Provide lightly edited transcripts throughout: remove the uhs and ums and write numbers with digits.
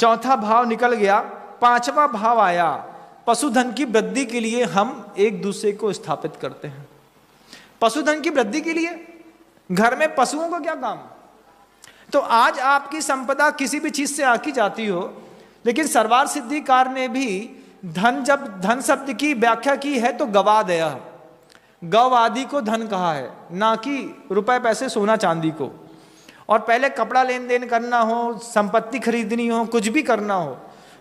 चौथा भाव निकल गया, पांचवा भाव आया, पशुधन की वृद्धि के लिए हम एक दूसरे को स्थापित करते हैं। पशुधन की वृद्धि के लिए घर में पशुओं का क्या काम? तो आज आपकी संपदा किसी भी चीज से आकी जाती हो, लेकिन सरवार सिद्धिकार ने भी धन, जब धन शब्द की व्याख्या की है तो गवा दया, गौ आदि को धन कहा है, ना कि रुपए पैसे सोना चांदी को। और पहले कपड़ा लेन देन करना हो, संपत्ति खरीदनी हो, कुछ भी करना हो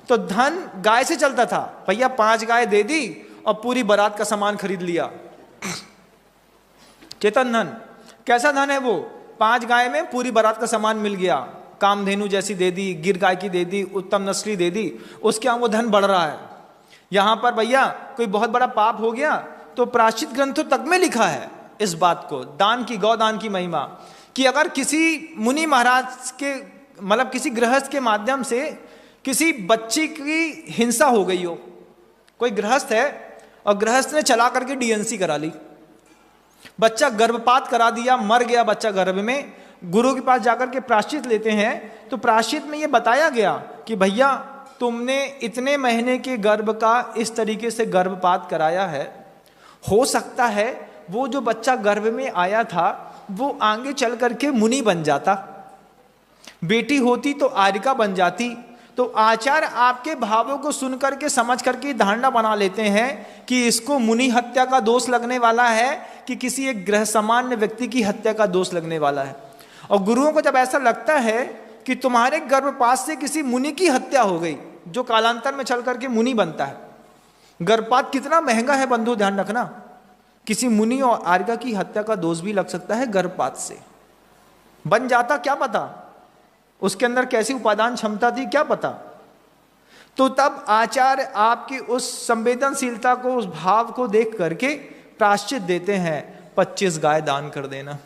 तो धन गाय से चलता था। भैया 5 गाय दे दी और पूरी बारात का सामान खरीद लिया। चेतन धन, कैसा धन है वो? 5 गाय में पूरी बारात का सामान मिल गया, कामधेनु जैसी दे दी, गिर गाय की दे दी, उत्तम नस्ली दे दी, उसके यहाँ वो धन बढ़ रहा है। यहां पर भैया कोई बहुत बड़ा पाप हो गया तो प्रायश्चित ग्रंथों तक में लिखा है इस बात को, दान की, गौदान की महिमा, कि अगर किसी मुनि महाराज के, मतलब किसी गृहस्थ के माध्यम से किसी बच्ची की हिंसा हो गई हो, कोई गृहस्थ है और गृहस्थ ने चला करके डीएनसी करा ली, बच्चा गर्भपात करा दिया, मर गया बच्चा गर्भ में, गुरु के पास जाकर के प्रायश्चित लेते हैं तो प्रायश्चित में ये बताया गया कि भैया तुमने इतने महीने के गर्भ का इस तरीके से गर्भपात कराया है, हो सकता है वो जो बच्चा गर्भ में आया था वो आगे चल करके मुनि बन जाता, बेटी होती तो आर्यिका बन जाती। तो आचार्य आपके भावों को सुन करके, समझ करके धारणा बना लेते हैं कि इसको मुनि हत्या का दोष लगने वाला है कि किसी एक ग्रह सामान्य व्यक्ति की हत्या का दोष लगने वाला है। और गुरुओं को जब ऐसा लगता है कि तुम्हारे गर्भपात से किसी मुनि की हत्या हो गई, जो कालांतर में चल करके मुनि बनता है, गर्भपात कितना महंगा है बंधु, ध्यान रखना, किसी मुनि और आर्यिका की हत्या का दोष भी लग सकता है गर्भपात से। बन जाता क्या पता, उसके अंदर कैसी उपादान क्षमता थी क्या पता। तो तब आचार्य आपकी उस संवेदनशीलता को, उस भाव को देख करके प्रायश्चित देते हैं, 25 गाय दान कर देना,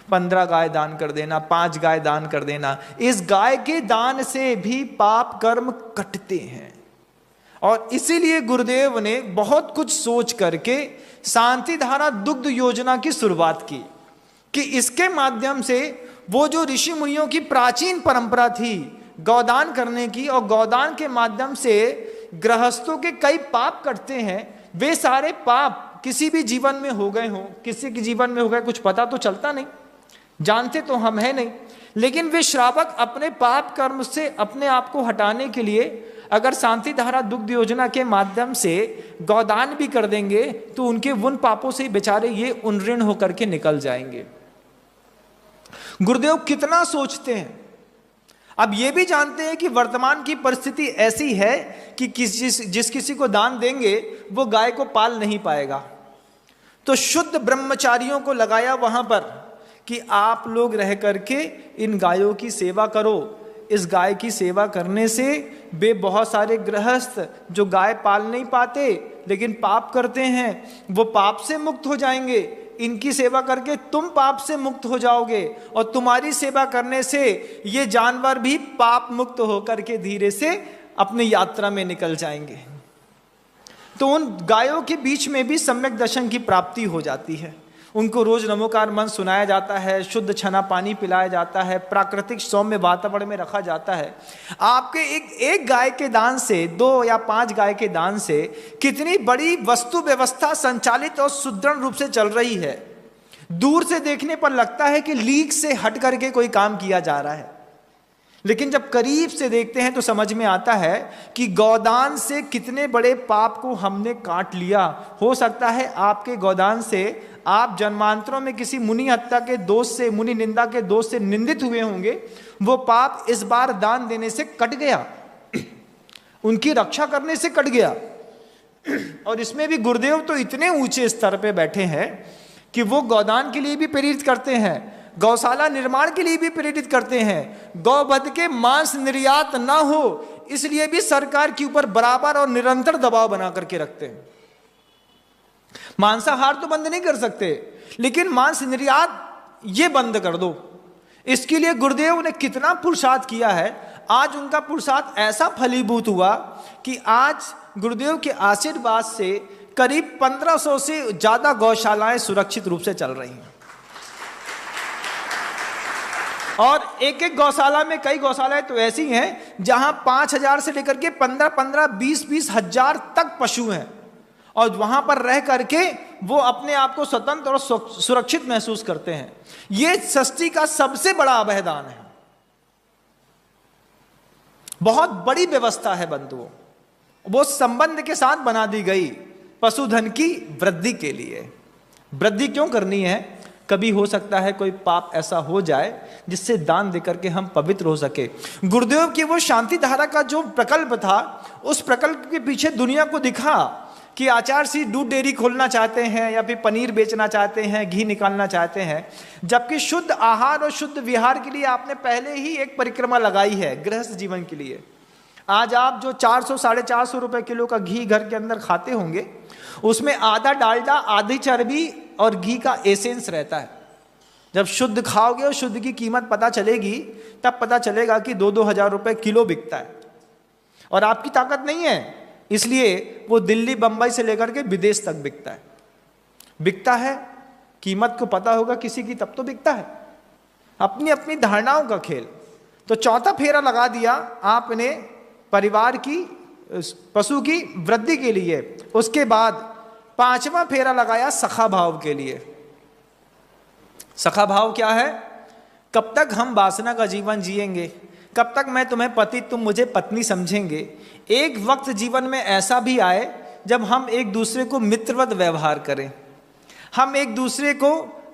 15 गाय दान कर देना, 5 गाय दान कर देना। इस गाय के दान से भी पाप कर्म कटते हैं। और इसीलिए गुरुदेव ने बहुत कुछ सोच करके शांति धारा दुग्ध योजना की शुरुआत की कि इसके माध्यम से वो जो ऋषि मुनियों की प्राचीन परंपरा थी गौदान करने की, और गौदान के माध्यम से गृहस्थों के कई पाप कटते हैं, वे सारे पाप किसी भी जीवन में हो गए हों, किसी के जीवन में हो गए कुछ पता तो चलता नहीं, जानते तो हम है नहीं, लेकिन वे श्रावक अपने पाप कर्म से अपने आप को हटाने के लिए अगर शांति धारा दुग्ध योजना के माध्यम से गौदान भी कर देंगे तो उनके उन पापों से बेचारे ये उन्ऋण होकर के निकल जाएंगे। गुरुदेव कितना सोचते हैं। अब ये भी जानते हैं कि वर्तमान की परिस्थिति ऐसी है कि जिस किसी को दान देंगे वो गाय को पाल नहीं पाएगा, तो शुद्ध ब्रह्मचारियों को लगाया वहां पर कि आप लोग रह करके इन गायों की सेवा करो। इस गाय की सेवा करने से वे बहुत सारे गृहस्थ जो गाय पाल नहीं पाते लेकिन पाप करते हैं, वो पाप से मुक्त हो जाएंगे। इनकी सेवा करके तुम पाप से मुक्त हो जाओगे, और तुम्हारी सेवा करने से ये जानवर भी पाप मुक्त होकर के धीरे से अपनी यात्रा में निकल जाएंगे। तो उन गायों के बीच में भी सम्यक दर्शन की प्राप्ति हो जाती है। उनको रोज नमोकार मंत्र सुनाया जाता है, शुद्ध छना पानी पिलाया जाता है, प्राकृतिक सौम्य वातावरण में रखा जाता है। आपके एक गाय के दान से, 2 या 5 गाय के दान से कितनी बड़ी वस्तु व्यवस्था संचालित और सुदृढ़ रूप से चल रही है। दूर से देखने पर लगता है कि लीक से हट करके कोई काम किया जा रहा है, लेकिन जब करीब से देखते हैं तो समझ में आता है कि गौदान से कितने बड़े पाप को हमने काट लिया। हो सकता है आपके गौदान से आप जन्मांतरों में किसी मुनि हत्या के दोष से, मुनि निंदा के दोष से निंदित हुए होंगे, वो पाप इस बार दान देने से कट गया, उनकी रक्षा करने से कट गया। और इसमें भी गुरुदेव तो इतने ऊंचे स्तर पे बैठे हैं कि वो गौदान के लिए भी प्रेरित करते हैं, गौशाला निर्माण के लिए भी प्रेरित करते हैं, गौवध के मांस निर्यात ना हो इसलिए भी सरकार के ऊपर बराबर और निरंतर दबाव बना करके रखते हैं। मांसाहार तो बंद नहीं कर सकते, लेकिन मांस निर्यात ये बंद कर दो। इसके लिए गुरुदेव ने कितना पुरुषार्थ किया है। आज उनका पुरुषार्थ ऐसा फलीभूत हुआ कि आज गुरुदेव के आशीर्वाद से करीब 1500 से ज्यादा गौशालाएं सुरक्षित रूप से चल रही हैं। और एक एक गौशाला में, कई गौशालाएं तो ऐसी हैं जहां 5,000 से लेकर के 15-15, 20-20 हजार तक पशु हैं, और वहां पर रह करके वो अपने आप को स्वतंत्र और सुरक्षित महसूस करते हैं। ये सृष्टि का सबसे बड़ा अभयदान है, बहुत बड़ी व्यवस्था है बंधुओं। वो संबंध के साथ बना दी गई पशुधन की वृद्धि के लिए। वृद्धि क्यों करनी है? कभी हो सकता है कोई पाप ऐसा हो जाए जिससे दान देकर के हम पवित्र हो सके। गुरुदेव की वो शांति धारा का जो प्रकल्प था, उस प्रकल्प के पीछे दुनिया को दिखा कि आचार्य श्री दूध डेयरी खोलना चाहते हैं या फिर पनीर बेचना चाहते हैं, घी निकालना चाहते हैं, जबकि शुद्ध आहार और शुद्ध विहार के लिए आपने पहले ही एक परिक्रमा लगाई है गृहस्थ जीवन के लिए। आज आप जो 400-450 रुपए किलो का घी घर के अंदर खाते होंगे, उसमें आधा डालडा, आधी चर्बी और घी का एसेंस रहता है। जब शुद्ध खाओगे और शुद्ध की कीमत पता चलेगी, तब पता चलेगा कि 2-2 हजार रुपए किलो बिकता है। और आपकी ताकत नहीं है, इसलिए वो दिल्ली, बंबई से लेकर के विदेश तक बिकता है। बिकता है, कीमत को पता होगा किसी की, तब तो बिकता है। अपनी अपनी धारणाओं का खेल। तो चौथा फेरा लगा दिया आपने परिवार की, पशु की वृद्धि के लिए। उसके बाद 5वां फेरा लगाया सखा भाव के लिए। सखा भाव क्या है? कब तक हम वासना का जीवन जिएंगे, कब तक मैं तुम्हें पति, तुम मुझे पत्नी समझेंगे। एक वक्त जीवन में ऐसा भी आए जब हम एक दूसरे को मित्रवत व्यवहार करें, हम एक दूसरे को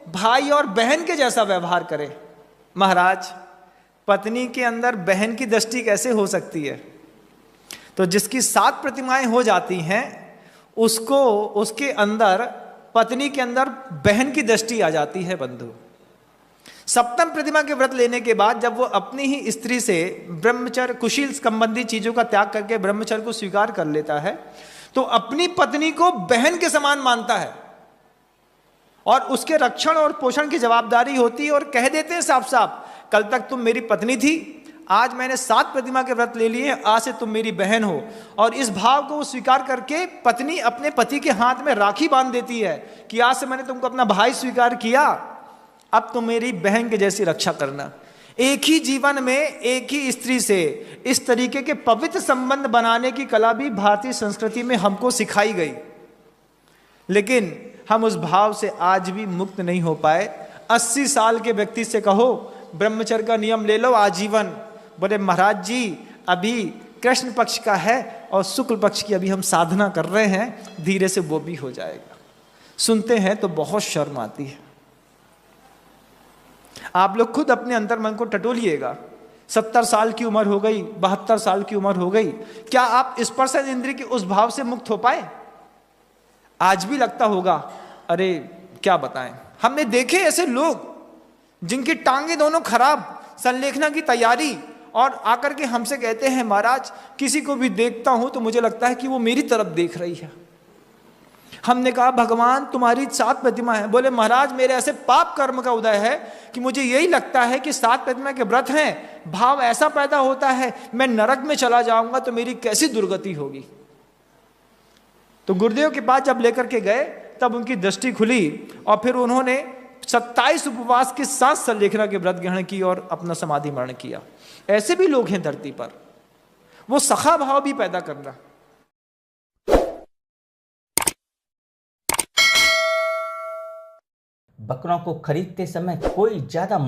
भाई और बहन के जैसा व्यवहार करें। महाराज, पत्नी के अंदर बहन की दृष्टि कैसे हो सकती है? तो जिसकी 7 प्रतिमाएं हो जाती हैं, उसको, उसके अंदर, पत्नी के अंदर बहन की दृष्टि आ जाती है बंधु। 7वीं प्रतिमा के व्रत लेने के बाद जब वो अपनी ही स्त्री से ब्रह्मचर्य, कुशील संबंधी चीजों का त्याग करके ब्रह्मचर्य को स्वीकार कर लेता है, तो अपनी पत्नी को बहन के समान मानता है और उसके रक्षण और पोषण की जवाबदारी होती है। और कह देते हैं साफ साफ, कल तक तुम मेरी पत्नी थी, आज मैंने 7 प्रतिमा के व्रत ले लिए, आज से तुम मेरी बहन हो। और इस भाव को स्वीकार करके पत्नी अपने पति के हाथ में राखी बांध देती है कि आज से मैंने तुमको अपना भाई स्वीकार किया, अब तुम मेरी बहन के जैसी रक्षा करना। एक ही जीवन में एक ही स्त्री से इस तरीके के पवित्र संबंध बनाने की कला भी भारतीय संस्कृति में हमको सिखाई गई, लेकिन हम उस भाव से आज भी मुक्त नहीं हो पाए। 80 साल के व्यक्ति से कहो ब्रह्मचर्य का नियम ले लो आजीवन, बोले महाराज जी अभी कृष्ण पक्ष का है और शुक्ल पक्ष की अभी हम साधना कर रहे हैं, धीरे से वो भी हो जाएगा। सुनते हैं तो बहुत शर्म आती है। आप लोग खुद अपने अंतर्मन को टटोलिएगा। 70 साल की उम्र हो गई, 72 साल की उम्र हो गई, क्या आप स्पर्श इंद्रिय के उस भाव से मुक्त हो पाए? आज भी लगता होगा, अरे क्या बताएं। हमने देखे ऐसे लोग जिनकी टांगे दोनों खराब, संलेखना की तैयारी, और आकर के हमसे कहते हैं महाराज किसी को भी देखता हूं तो मुझे लगता है कि वो मेरी तरफ देख रही है। हमने कहा भगवान तुम्हारी 7 प्रतिमा है। बोले महाराज मेरे ऐसे पाप कर्म का उदय है कि मुझे यही लगता है कि 7 प्रतिमा के व्रत हैं, भाव ऐसा पैदा होता है मैं नरक में चला जाऊंगा तो मेरी कैसी दुर्गति होगी। तो गुरुदेव के पास जब लेकर के गए तब उनकी दृष्टि खुली और फिर उन्होंने 27 उपवास के साथ संलेखना के व्रत ग्रहण की और अपना समाधि मरण किया। ऐसे भी लोग हैं धरती पर, वो सखा भाव भी पैदा करना। बकरों को खरीदते समय कोई ज्यादा